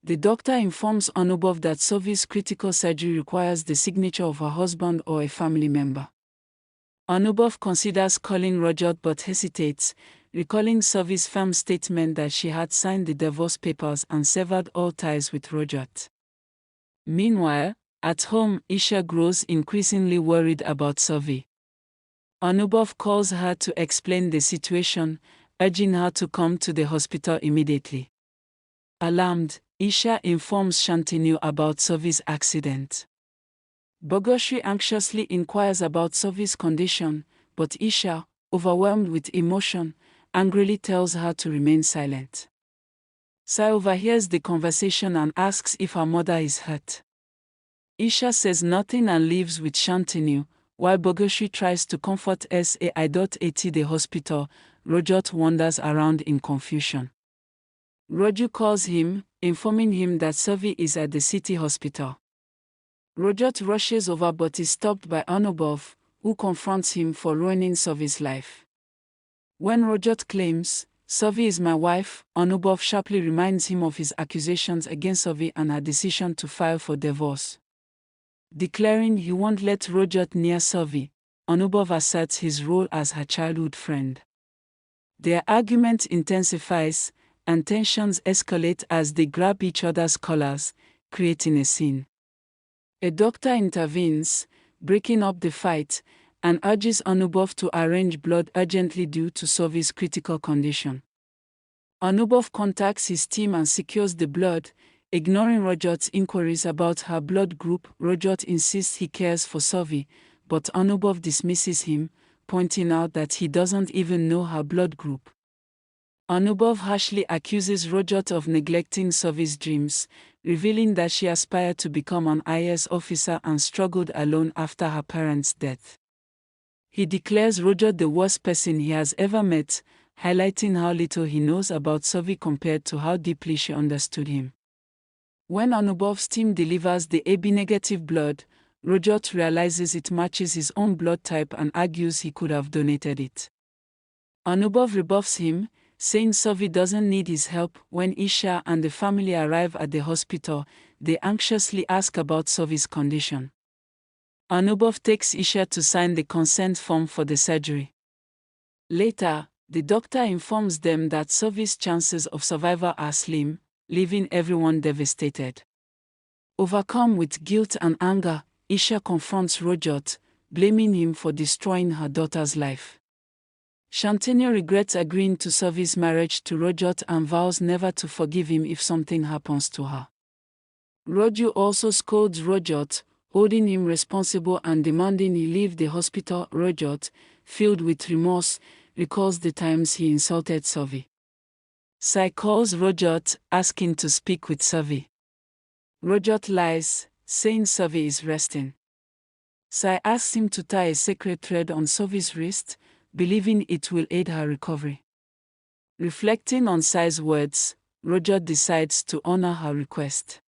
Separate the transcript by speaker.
Speaker 1: The doctor informs Anubhav that Savi's critical surgery requires the signature of her husband or a family member. Anubhav considers calling Rajat but hesitates, recalling Savi's firm statement that she had signed the divorce papers and severed all ties with Rajat. Meanwhile, at home, Isha grows increasingly worried about Savi. Anubhav calls her to explain the situation, urging her to come to the hospital immediately. Alarmed, Isha informs Shantanu about Savi's accident. Bogosri anxiously inquires about Savi's condition, but Isha, overwhelmed with emotion, angrily tells her to remain silent. Sai overhears the conversation and asks if her mother is hurt. Isha says nothing and leaves with Shantanu, while Bogosri tries to comfort Sai.at the hospital. Rajat wanders around in confusion. Raju calls him, informing him that Savi is at the city hospital. Rajat rushes over but is stopped by Anubhav, who confronts him for ruining Savi's life. When Rajat claims, "Savi is my wife," Anubhav sharply reminds him of his accusations against Savi and her decision to file for divorce. Declaring he won't let Rajat near Savi, Anubhav asserts his role as her childhood friend. Their argument intensifies, and tensions escalate as they grab each other's collars, creating a scene. A doctor intervenes, breaking up the fight, and urges Anubhav to arrange blood urgently due to Savi's critical condition. Anubhav contacts his team and secures the blood, ignoring Rajat's inquiries about her blood group. Rajat insists he cares for Savi, but Anubhav dismisses him, pointing out that he doesn't even know her blood group. Anubhav harshly accuses Rajat of neglecting Savi's dreams, revealing that she aspired to become an IAS officer and struggled alone after her parents' death. He declares Rajat the worst person he has ever met, highlighting how little he knows about Savi compared to how deeply she understood him. When Anubhav's team delivers the AB-negative blood, Rajat realizes it matches his own blood type and argues he could have donated it. Anubhav rebuffs him, saying Savi doesn't need his help. When Isha and the family arrive at the hospital, they anxiously ask about Savi's condition. Anubhav takes Isha to sign the consent form for the surgery. Later, the doctor informs them that Savi's chances of survival are slim, leaving everyone devastated. Overcome with guilt and anger, Isha confronts Rajat, blaming him for destroying her daughter's life. Shantanu regrets agreeing to Savi's marriage to Rajat and vows never to forgive him if something happens to her. Raju also scolds Rajat, holding him responsible and demanding he leave the hospital. Rajat, filled with remorse, recalls the times he insulted Savi. Sai calls Rajat, asking to speak with Savi. Rajat lies, saying Savi is resting. Sai asks him to tie a sacred thread on Savi's wrist, believing it will aid her recovery. Reflecting on Sai's words, Rajat decides to honor her request.